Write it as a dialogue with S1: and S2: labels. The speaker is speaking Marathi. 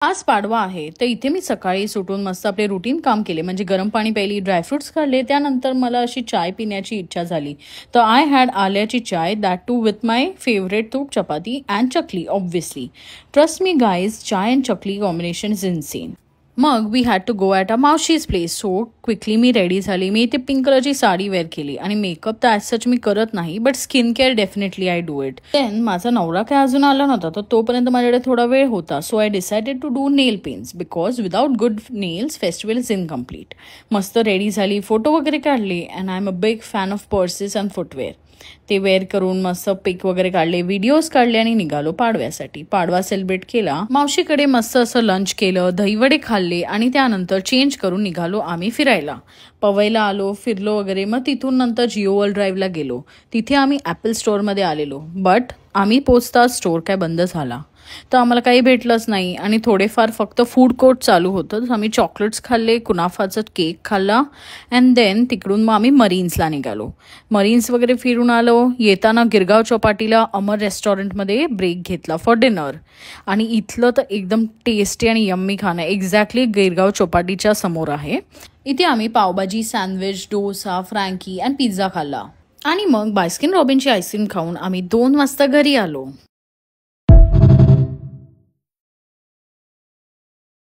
S1: आज पाडवा आहे तर इथे मी सकाळी सुटून मस्त आपले रुटीन काम केले म्हणजे गरम पाणी प्यायली, ड्रायफ्रुट्स खाल्ले. त्यानंतर मला अशी चाय पिण्याची इच्छा झाली. तर आय हॅड आल्याची chai, that too with my favourite तूप chapati and chakli obviously. Trust me guys, chai and chakli combination is insane. मग we had to go at a मावशीज प्लेस. सो क्विकली मी रेडी झाली. मी इथे पिंक कलरची साडी वेअर केली आणि मेकअप तर ॲज सच मी करत नाही, but skin care definitely I do it. Then माझा नवरा काय अजून आला नव्हता, तर तोपर्यंत माझ्याकडे थोडा वेळ होता. So I decided to do nail paints because without good nails festival is incomplete. मस्त रेडी झाली, फोटो वगैरे काढले and I am a big fan of purses and footwear. ते वेअर करून मस्त पिक वगैरे काढले, व्हिडिओज काढले आणि निघालो पाडव्यासाठी. पाडवा सेलिब्रेट केला. मावशीकडे मस्त असं लंच केलं, दहीवडे खाल्ले आणि त्यानंतर चेंज करून निघालो आम्ही फिरायला. पवईला आलो, फिरलो वगैरे. मग तिथून नंतर जिओ वर्ल्ड ड्राईव्हला गेलो. तिथे आम्ही ॲपल स्टोअरमध्ये आलेलो, बट आम्ही पोचता स्टोअर काय बंद झाला. तर आम्हाला काही भेटलंच नाही आणि थोडेफार फक्त फूड कोर्ट चालू होतं. तर आम्ही चॉकलेट्स खाल्ले, कुनाफाचा केक खाल्ला अँड देन तिकडून मग आम्ही मरीन्सला निघालो. मरीन्स वगैरे फिरून आलो. येताना गिरगाव चौपाटीला अमर रेस्टॉरंटमध्ये ब्रेक घेतला फॉर डिनर. आणि इथलं तर एकदम टेस्टी आणि यम्मी खाणं एक्झॅक्टली गिरगाव चौपाटीच्या समोर आहे. इथे आम्ही pav bhaji, sandwich, dosa, Frankie and pizza खाल्ला आणि मग बास्किन रॉबिनची आईस्क्रीम खाऊन आम्ही 2 वाजता घरी आलो.